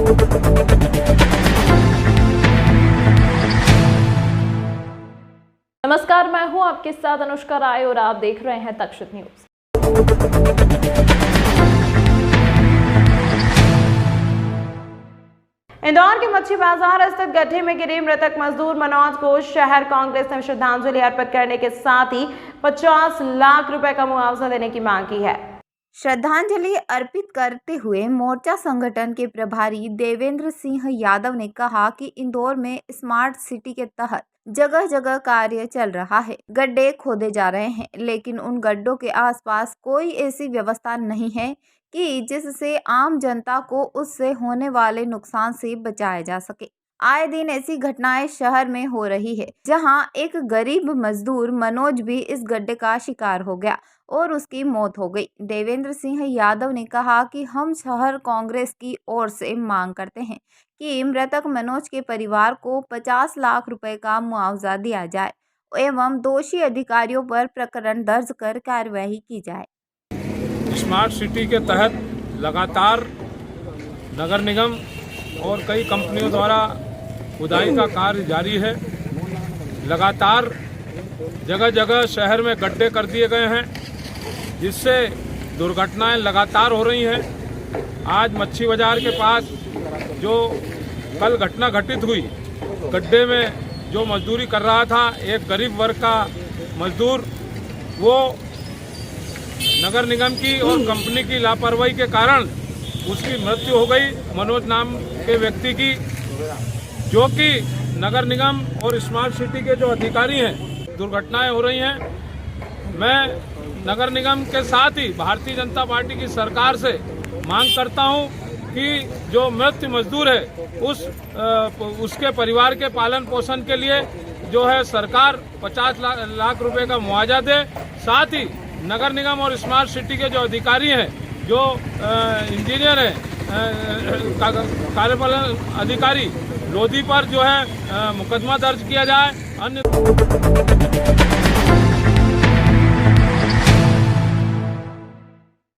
नमस्कार, मैं हूं आपके साथ अनुष्का राय और आप देख रहे हैं तक्षशित न्यूज। इंदौर के मच्छी बाजार स्थित गड्ढे में गिरे मृतक मजदूर मनोज को शहर कांग्रेस ने श्रद्धांजलि अर्पित करने के साथ ही 50 लाख रुपए का मुआवजा देने की मांग की है। श्रद्धांजलि अर्पित करते हुए मोर्चा संगठन के प्रभारी देवेंद्र सिंह यादव ने कहा कि इंदौर में स्मार्ट सिटी के तहत जगह जगह कार्य चल रहा है। गड्ढे खोदे जा रहे हैं, लेकिन उन गड्ढों के आसपास कोई ऐसी व्यवस्था नहीं है कि जिससे आम जनता को उससे होने वाले नुकसान से बचाया जा सके। आए दिन ऐसी घटनाएं शहर में हो रही है, जहां एक गरीब मजदूर मनोज भी इस गड्ढे का शिकार हो गया और उसकी मौत हो गई। देवेंद्र सिंह यादव ने कहा कि हम शहर कांग्रेस की ओर से मांग करते हैं कि मृतक मनोज के परिवार को 50 लाख रुपए का मुआवजा दिया जाए एवं दोषी अधिकारियों पर प्रकरण दर्ज कर कार्रवाई की जाए। स्मार्ट सिटी के तहत लगातार नगर निगम और कई कंपनियों द्वारा खुदाई का कार्य जारी है। लगातार जगह जगह शहर में गड्ढे कर दिए गए हैं, जिससे दुर्घटनाएं लगातार हो रही हैं। आज मच्छी बाजार के पास जो कल घटना घटित हुई, गड्ढे में जो मजदूरी कर रहा था एक गरीब वर्ग का मजदूर, वो नगर निगम की और कंपनी की लापरवाही के कारण उसकी मृत्यु हो गई। मनोज नाम के व्यक्ति की, जो कि नगर निगम और स्मार्ट सिटी के जो अधिकारी हैं, दुर्घटनाएं हो रही हैं। मैं नगर निगम के साथ ही भारतीय जनता पार्टी की सरकार से मांग करता हूं कि जो मृत मजदूर है उसके परिवार के पालन पोषण के लिए जो है सरकार 50 लाख रुपए का मुआवजा दे। साथ ही नगर निगम और स्मार्ट सिटी के जो अधिकारी हैं, जो इंजीनियर हैं, कार्यपालन अधिकारी लोधी पर जो है मुकदमा दर्ज किया जाए। अन्य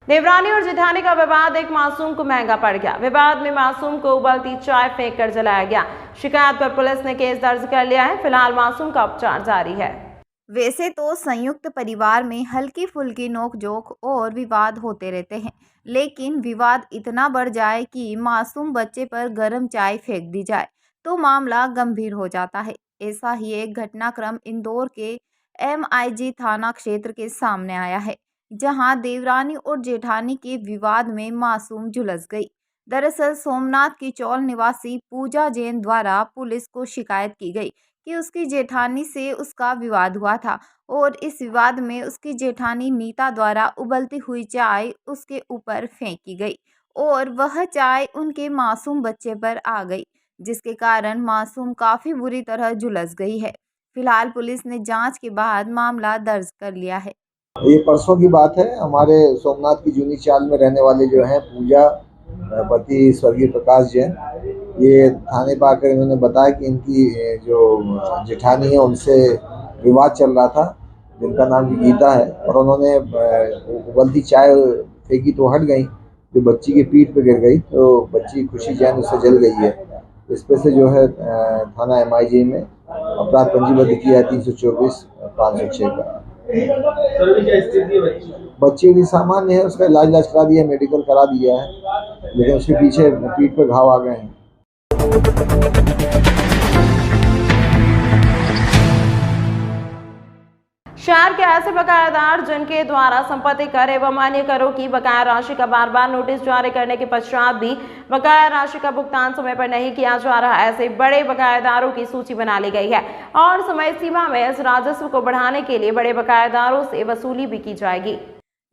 देवरानी और जेठानी का विवाद एक मासूम को महंगा पड़ गया। विवाद में मासूम को उबलती चाय फेंककर जलाया गया। शिकायत पर पुलिस ने केस दर्ज कर लिया है। फिलहाल मासूम का उपचार जारी है। वैसे तो संयुक्त परिवार में हल्की फुल्की नोकझोंक और विवाद होते रहते हैं, लेकिन विवाद इतना बढ़ जाए कि मासूम बच्चे पर गर्म चाय फेंक दी जाए तो मामला गंभीर हो जाता है। ऐसा ही एक घटनाक्रम इंदौर के MIG थाना क्षेत्र के सामने आया है, जहां देवरानी और जेठानी के विवाद में मासूम झुलस गई। दरअसल सोमनाथ की चौल निवासी पूजा जैन द्वारा पुलिस को शिकायत की गई कि उसकी जेठानी से उसका विवाद हुआ था और इस विवाद में उसकी जेठानी नीता द्वारा उबलती हुई चाय उसके ऊपर फेंकी गई और वह चाय उनके मासूम बच्चे पर आ गई, जिसके कारण मासूम काफ़ी बुरी तरह झुलस गई है। फिलहाल पुलिस ने जांच के बाद मामला दर्ज कर लिया है। ये परसों की बात है। हमारे सोमनाथ की जूनी चाल में रहने वाले जो हैं पूजा पति स्वर्गीय प्रकाश जैन, ये थाने पर आकर इन्होंने बताया कि इनकी जो जेठानी है उनसे विवाद चल रहा था, जिनका नाम गीता है, और उन्होंने उबलती चाय फेंकी तो हट गई, जो बच्ची की पीठ पे गिर गई तो बच्ची खुशी जैन उससे जल गई है। इस पे से जो है थाना MIG में अपराध पंजीबद्ध किया है 324/506 का। बच्ची की सामान्य है, उसका इलाज करा दिया, मेडिकल करा दिया है, लेकिन उसके पीछे पीठ पे घाव आ गए हैं। शहर के ऐसे बकायादार जिनके द्वारा संपत्ति कर एवं अन्य करों की बकाया राशि का बार बार नोटिस जारी करने के पश्चात भी बकाया राशि का भुगतान समय पर नहीं किया जा रहा, ऐसे बड़े बकायादारों की सूची बना ली गई है और समय सीमा में इस राजस्व को बढ़ाने के लिए बड़े बकायादारों से वसूली भी की जाएगी।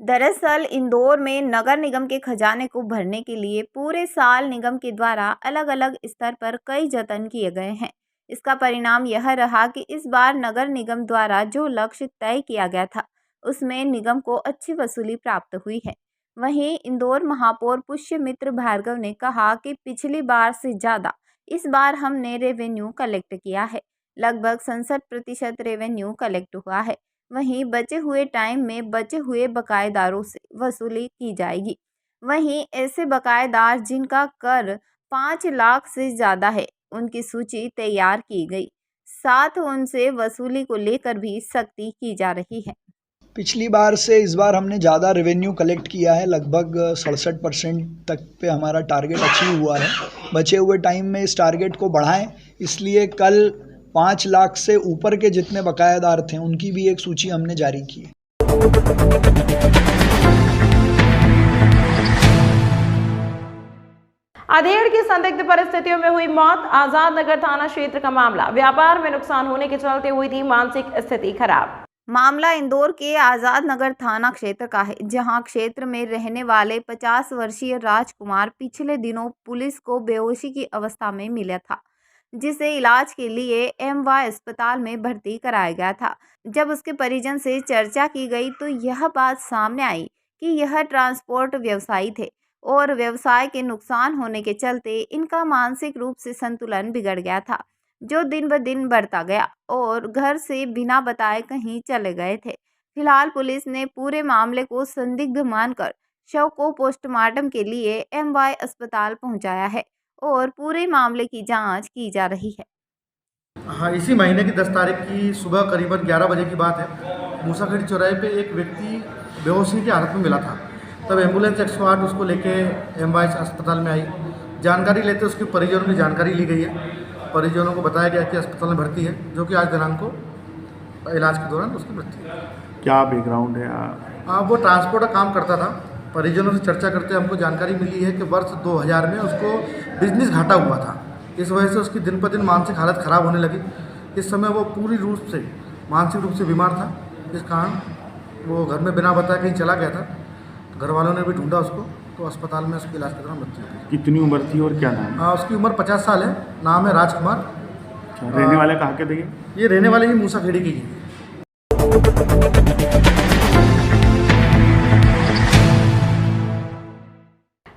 दरअसल इंदौर में नगर निगम के खजाने को भरने के लिए पूरे साल निगम के द्वारा अलग अलग स्तर पर कई जतन किए गए हैं। इसका परिणाम यह रहा कि इस बार नगर निगम द्वारा जो लक्ष्य तय किया गया था उसमें निगम को अच्छी वसूली प्राप्त हुई है। वहीं इंदौर महापौर पुष्यमित्र भार्गव ने कहा कि पिछली बार से ज़्यादा इस बार हमने रेवेन्यू कलेक्ट किया है। लगभग 67% रेवेन्यू कलेक्ट हुआ है। वहीं बचे हुए टाइम में बचे हुए बकायेदारों से वसूली की जाएगी। वहीं ऐसे बकायेदार जिनका कर 5 लाख से ज़्यादा है। उनकी सूची तैयार की गई, साथ उनसे वसूली को लेकर भी सख्ती की जा रही है। पिछली बार से इस बार हमने ज़्यादा रेवेन्यू कलेक्ट किया है, लगभग 67% तक पे हमारा टारगेट अचीव हुआ है। बचे हुए टाइम में इस टारगेट को बढ़ाएं, इसलिए कल 5 लाख से ऊपर के जितने बकायादार थे उनकी भी एक सूची हमने जारी की है। अधेड़ की संदिग्ध परिस्थितियों में हुई मौत, आजाद नगर थाना क्षेत्र का मामला। व्यापार में नुकसान होने के चलते हुई थी मानसिक स्थिति खराब। मामला इंदौर के आजाद नगर थाना क्षेत्र का है, जहां क्षेत्र में रहने वाले 50 वर्षीय राजकुमार पिछले दिनों पुलिस को बेहोशी की अवस्था में मिला था, जिसे इलाज के लिए एमवाय अस्पताल में भर्ती कराया गया था। जब उसके परिजन से चर्चा की गई तो यह बात सामने आई कि यह ट्रांसपोर्ट व्यवसायी थे और व्यवसाय के नुकसान होने के चलते इनका मानसिक रूप से संतुलन बिगड़ गया था, जो दिन ब दिन बढ़ता गया और घर से बिना बताए कहीं चले गए थे। फिलहाल पुलिस ने पूरे मामले को संदिग्ध मानकर शव को पोस्टमार्टम के लिए एमवाय अस्पताल पहुंचाया है और पूरे मामले की जांच की जा रही है। हाँ, इसी महीने की 10 तारीख की सुबह करीबन 11 बजे की बात है। मूसाखेड़ी चौराहे पे एक व्यक्ति बेहोशी की हालत में मिला था। तब एम्बुलेंस 108 उसको लेके एमवाय अस्पताल में आई। जानकारी लेते उसके परिजनों की जानकारी ली गई है। परिजनों को बताया गया कि अस्पताल में भर्ती है, जो कि आज दिनांक को इलाज के दौरान उसकी मृत्यु है। क्या बैकग्राउंड है? वो ट्रांसपोर्ट का काम करता था। परिजनों से चर्चा करते हमको जानकारी मिली है कि वर्ष 2000 में उसको बिजनेस घाटा हुआ था। इस वजह से उसकी दिन पर दिन मानसिक हालत ख़राब होने लगी। इस समय वो पूरी रूप से मानसिक रूप से बीमार था। इस कारण वो घर में बिना बताए कहीं चला गया था। घर वालों ने भी ढूंढा उसको, तो अस्पताल में उसके इलाज के दौरान मृत्यु हो गई। कितनी उम्र थी और क्या नाम? उसकी उम्र 50 साल है। नाम है राजकुमार। रहने वाले कहाँ के थे? ये रहने वाले ही मूसाखेड़ी की है।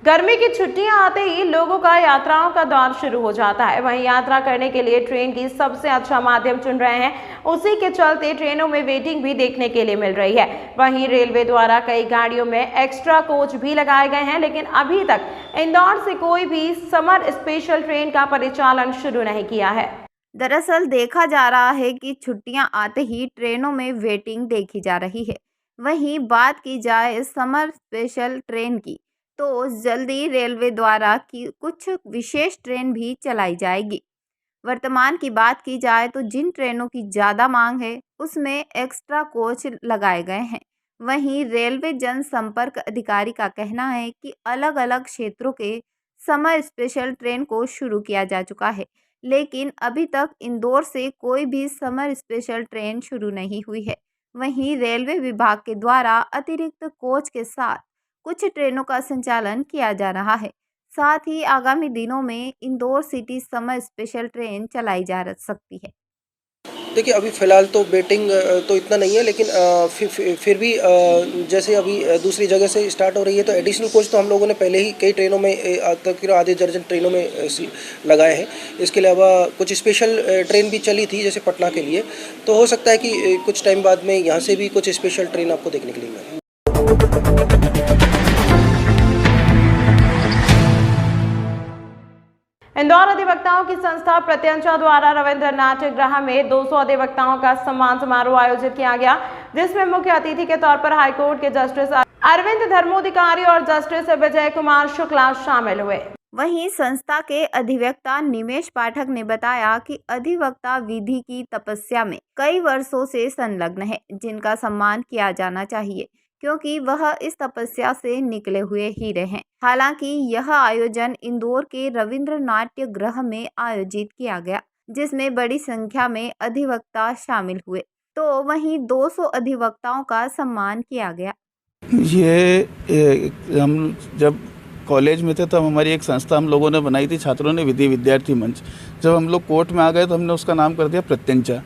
गर्मी की छुट्टियां आते ही लोगों का यात्राओं का दौर शुरू हो जाता है। वहीं यात्रा करने के लिए ट्रेन की सबसे अच्छा माध्यम चुन रहे हैं। उसी के चलते ट्रेनों में वेटिंग भी देखने के लिए मिल रही है। वहीं रेलवे द्वारा कई गाड़ियों में एक्स्ट्रा कोच भी लगाए गए हैं, लेकिन अभी तक इंदौर से कोई भी समर स्पेशल ट्रेन का परिचालन शुरू नहीं किया है। दरअसल देखा जा रहा है कि छुट्टियां आते ही ट्रेनों में वेटिंग देखी जा रही है। वहीं बात की जाए समर स्पेशल ट्रेन की, तो जल्दी रेलवे द्वारा की कुछ विशेष ट्रेन भी चलाई जाएगी। वर्तमान की बात की जाए तो जिन ट्रेनों की ज़्यादा मांग है उसमें एक्स्ट्रा कोच लगाए गए हैं। वहीं रेलवे जनसंपर्क अधिकारी का कहना है कि अलग अलग क्षेत्रों के समर स्पेशल ट्रेन को शुरू किया जा चुका है, लेकिन अभी तक इंदौर से कोई भी समर स्पेशल ट्रेन शुरू नहीं हुई है। वहीं रेलवे विभाग के द्वारा अतिरिक्त कोच के साथ कुछ ट्रेनों का संचालन किया जा रहा है। साथ ही आगामी दिनों में Indore city summer special train चलाई जा सकती है। देखिए, अभी फ़िलहाल तो वेटिंग तो इतना नहीं है, लेकिन फिर भी जैसे अभी दूसरी जगह से स्टार्ट हो रही है, तो एडिशनल कोच तो हम लोगों ने पहले ही कई ट्रेनों में तकरीबन आधे दर्जन ट्रेनों में लगाए हैं। इसके अलावा कुछ स्पेशल ट्रेन भी चली थी, जैसे पटना के लिए, तो हो सकता है कि कुछ टाइम बाद में यहाँ से भी कुछ स्पेशल ट्रेन आपको देखने के लिए मिले। इंदौर अधिवक्ताओं की संस्था प्रत्यंचा द्वारा रविंद्र नाट्य गृह में 200 अधिवक्ताओं का सम्मान समारोह आयोजित किया गया, जिसमें मुख्य अतिथि के तौर पर हाईकोर्ट के जस्टिस अरविंद धर्मोधिकारी और जस्टिस विजय कुमार शुक्ला शामिल हुए। वहीं संस्था के अधिवक्ता निमेश पाठक ने बताया कि अधिवक्ता विधि की तपस्या में कई वर्षों से संलग्न है, जिनका सम्मान किया जाना चाहिए, क्योंकि वह इस तपस्या से निकले हुए हीरे हैं। हालांकि यह आयोजन इंदौर के रविंद्र नाट्य गृह में आयोजित किया गया, जिसमें बड़ी संख्या में अधिवक्ता शामिल हुए, तो वहीं 200 अधिवक्ताओं का सम्मान किया गया। ये हम जब कॉलेज में थे तब हमारी एक संस्था हम लोगों ने बनाई थी, छात्रों ने, विधि विद्यार्थी मंच। जब हम लोग कोर्ट में आ गए तो हमने उसका नाम कर दिया प्रत्यंचा।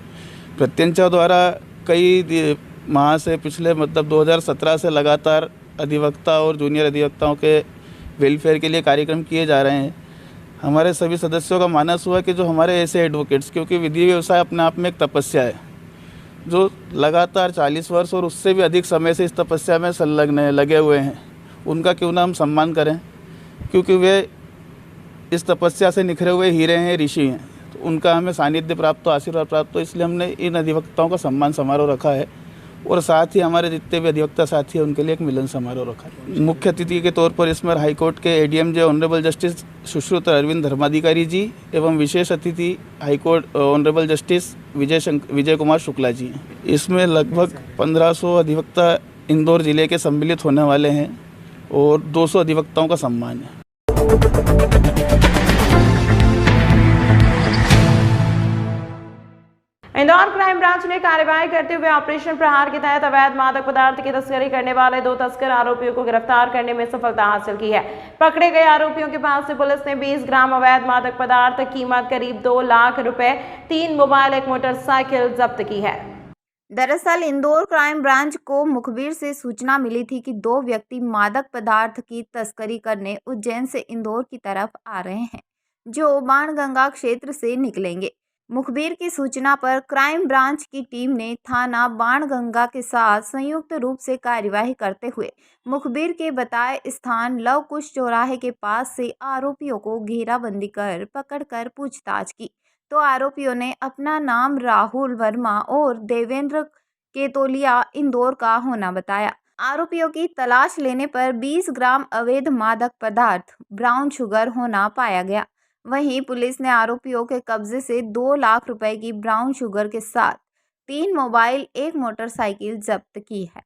प्रत्यंचा द्वारा कई माह से पिछले 2017 से लगातार अधिवक्ता और जूनियर अधिवक्ताओं के वेलफेयर के लिए कार्यक्रम किए जा रहे हैं। हमारे सभी सदस्यों का मानस हुआ कि जो हमारे ऐसे एडवोकेट्स, क्योंकि विधि व्यवसाय अपने आप में एक तपस्या है, जो लगातार 40 वर्ष और उससे भी अधिक समय से इस तपस्या में संलग्न है, लगे हुए हैं, उनका क्यों ना हम सम्मान करें, क्योंकि वे इस तपस्या से निखरे हुए हीरे हैं, ऋषि हैं, तो उनका हमें सानिध्य प्राप्त हो, आशीर्वाद प्राप्त हो, इसलिए हमने इन अधिवक्ताओं का सम्मान समारोह रखा है और साथ ही हमारे जितने भी अधिवक्ता साथी हैं उनके लिए एक मिलन समारोह रखा है। मुख्य अतिथि के तौर पर इसमें हाईकोर्ट के एडीएम जे ऑनरेबल जस्टिस सुश्रुत अरविंद धर्माधिकारी जी एवं विशेष अतिथि high court honourable justice Vijay Kumar Shukla ji हैं। इसमें लगभग 1500 अधिवक्ता इंदौर जिले के सम्मिलित होने वाले हैं और 200 अधिवक्ताओं का सम्मान है। इंदौर क्राइम ब्रांच ने कार्रवाई करते हुए ऑपरेशन प्रहार के तहत अवैध मादक पदार्थ की तस्करी करने वाले 2 तस्कर आरोपियों को गिरफ्तार करने में सफलता हासिल की है। पकड़े गए आरोपियों के पास से पुलिस ने 20 ग्राम अवैध मादक पदार्थ, कीमत करीब 2 लाख रुपए, 3 मोबाइल, 1 मोटरसाइकिल जब्त की है। दरअसल इंदौर क्राइम ब्रांच को मुखबिर से सूचना मिली थी कि 2 व्यक्ति मादक पदार्थ की तस्करी करने उज्जैन से इंदौर की तरफ आ रहे हैं, जो बाणगंगा क्षेत्र से निकलेंगे। मुखबिर की सूचना पर क्राइम ब्रांच की टीम ने थाना बाणगंगा के साथ संयुक्त रूप से कार्यवाही करते हुए मुखबिर के बताए स्थान लव कुश चौराहे के पास से आरोपियों को घेराबंदी कर पकड़कर पूछताछ की, तो आरोपियों ने अपना नाम राहुल वर्मा और देवेंद्र केतोलिया इंदौर का होना बताया। आरोपियों की तलाश लेने पर 20 ग्राम अवैध मादक पदार्थ ब्राउन शुगर होना पाया गया। वहीं पुलिस ने आरोपियों के कब्जे से 2 लाख रुपए की ब्राउन शुगर के साथ 3 मोबाइल, 1 मोटरसाइकिल जब्त की है।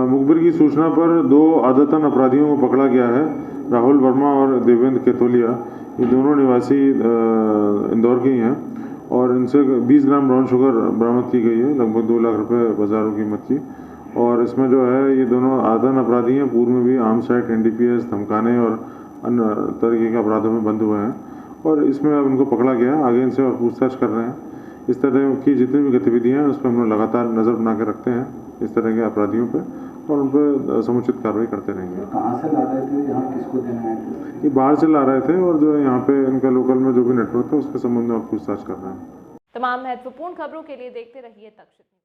मुखबिर की सूचना पर 2 आदतन अपराधियों को पकड़ा गया है, राहुल वर्मा और देवेंद्र केतोलिया। ये दोनों निवासी इंदौर के ही हैं और इनसे 20 ग्राम ब्राउन शुगर बरामद की गई है, लगभग 2 लाख रुपए बाजारों कीमत की। और इसमें जो है ये दोनों आदतन अपराधी हैं, पूर्व में भी आर्म्स एक्ट, NDPS, धमकाने और अन्य तरीके के अपराधों में बंद हुए हैं और इसमें अब इनको पकड़ा गया। आगे इनसे और पूछताछ कर रहे हैं। इस तरह की जितनी भी गतिविधियां हैं उस पर हम लोग लगातार नज़र बना के रखते हैं इस तरह के अपराधियों पे और उन पर समुचित कार्रवाई करते रहेंगे। कहाँ से ला रहे थे, यहाँ किसको देना है? ये बाहर से ला रहे थे और जो यहाँ पे इनका लोकल में जो भी नेटवर्क है उसके संबंध में और पूछताछ कर रहे हैं। तमाम महत्वपूर्ण खबरों के लिए देखते रहिए तक्षशिला।